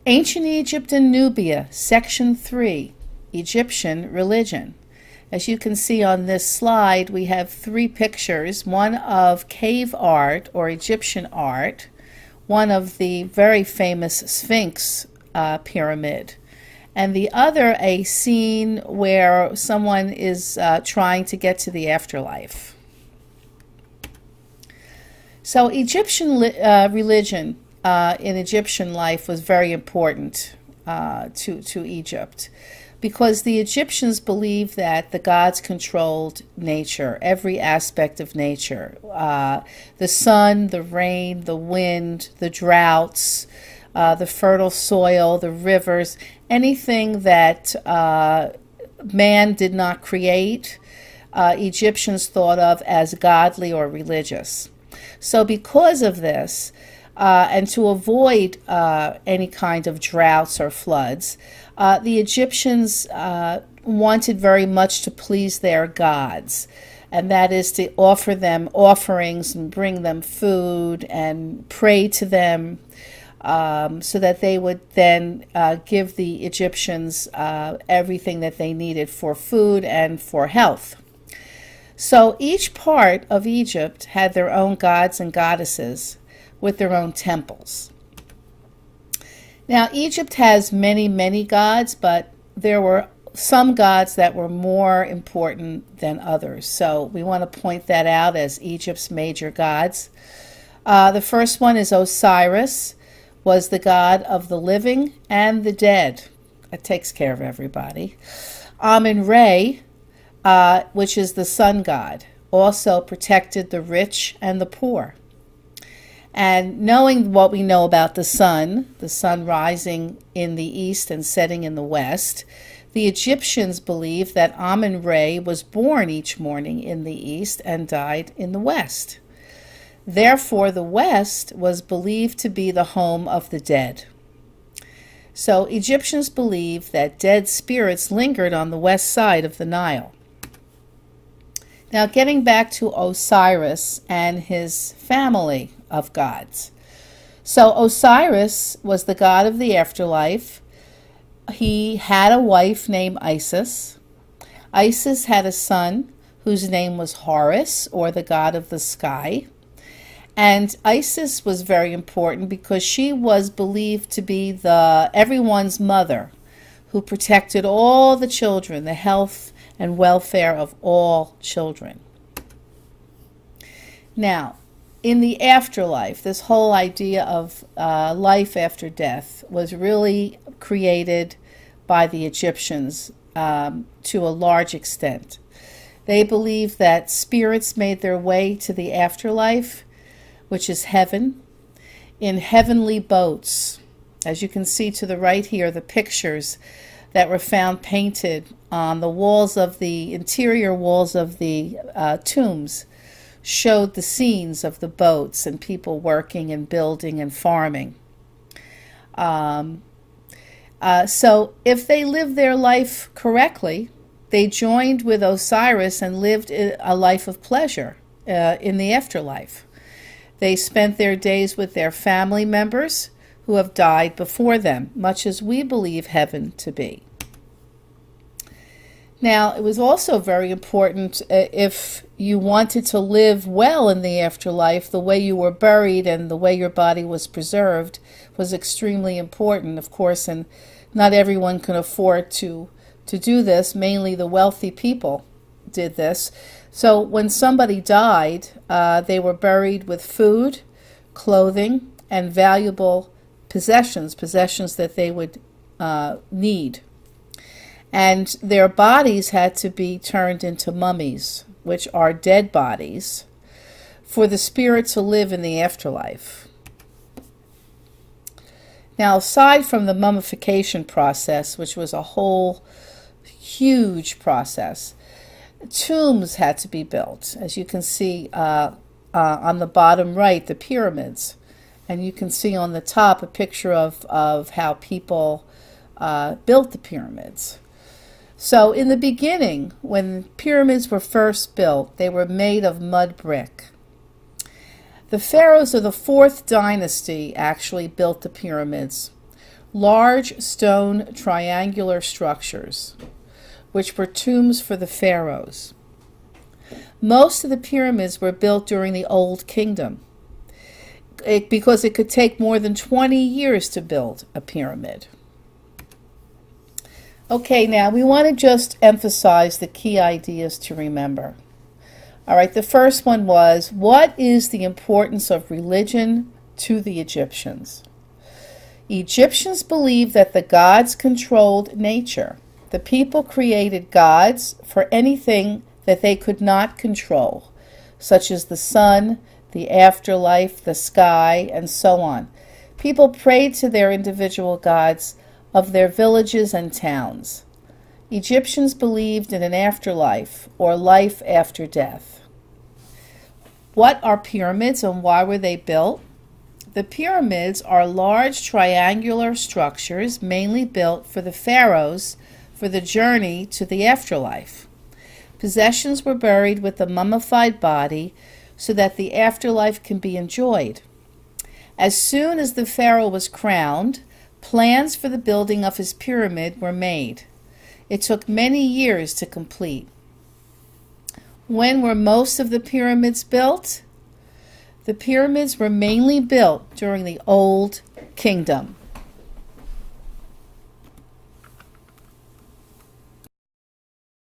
Ancient Egypt and Nubia, Section 3, Egyptian Religion. As you can see on this slide, we have three pictures, one of cave art or Egyptian art, one of the very famous Sphinx pyramid, and the other a scene where someone is trying to get to the afterlife. So Egyptian religion in Egyptian life was very important to Egypt, because the Egyptians believed that the gods controlled nature, every aspect of nature. The sun, the rain, the wind, the droughts, the fertile soil, the rivers, anything that man did not create, Egyptians thought of as godly or religious. So because of this, and to avoid any kind of droughts or floods, the Egyptians wanted very much to please their gods, and that is to offer them offerings and bring them food and pray to them, so that they would then give the Egyptians everything that they needed for food and for health. So each part of Egypt had their own gods and goddesses with their own temples. Now, Egypt has many, many gods, but there were some gods that were more important than others. So we want to point that out as Egypt's major gods. The first one is Osiris, was the god of the living and the dead. That takes care of everybody. Amun-Re, which is the sun god, also protected the rich and the poor. And knowing what we know about the sun rising in the east and setting in the west, the Egyptians believed that Amun-Re was born each morning in the east and died in the west. Therefore, the west was believed to be the home of the dead. So Egyptians believed that dead spirits lingered on the west side of the Nile. Now, getting back to Osiris and his family of gods. So Osiris was the god of the afterlife. He had a wife named Isis. Isis had a son whose name was Horus, or the god of the sky. And Isis was very important because she was believed to be everyone's mother, who protected all the children, the health and welfare of all children. Now, in the afterlife, this whole idea of life after death was really created by the Egyptians to a large extent. They believed that spirits made their way to the afterlife, which is heaven, in heavenly boats. As you can see to the right here, the pictures that were found painted on the walls of the interior walls of the tombs showed the scenes of the boats and people working and building and farming. So if they lived their life correctly, they joined with Osiris and lived a life of pleasure in the afterlife. They spent their days with their family members who have died before them, much as we believe heaven to be. Now, it was also very important if you wanted to live well in the afterlife, the way you were buried and the way your body was preserved was extremely important, of course, and not everyone could afford to do this. Mainly the wealthy people did this. So when somebody died, they were buried with food, clothing, and valuable possessions that they would need. And their bodies had to be turned into mummies, which are dead bodies, for the spirit to live in the afterlife. Now, aside from the mummification process, which was a whole huge process, tombs had to be built. As you can see on the bottom right, the pyramids. And you can see on the top a picture of how people built the pyramids. So in the beginning, when pyramids were first built, they were made of mud brick. The pharaohs of the 4th dynasty actually built the pyramids. Large stone triangular structures, which were tombs for the pharaohs. Most of the pyramids were built during the Old Kingdom because it could take more than 20 years to build a pyramid. Okay, now we want to just emphasize the key ideas to remember. All right, the first one was, what is the importance of religion to the Egyptians? Egyptians believed that the gods controlled nature. The people created gods for anything that they could not control, such as the sun, the afterlife, the sky, and so on. People prayed to their individual gods of their villages and towns. Egyptians believed in an afterlife, or life after death. What are pyramids and why were they built? The pyramids are large triangular structures mainly built for the pharaohs for the journey to the afterlife. Possessions were buried with the mummified body so that the afterlife can be enjoyed. As soon as the pharaoh was crowned, plans for the building of his pyramid were made. It took many years to complete. When were most of the pyramids built? The pyramids were mainly built during the Old Kingdom.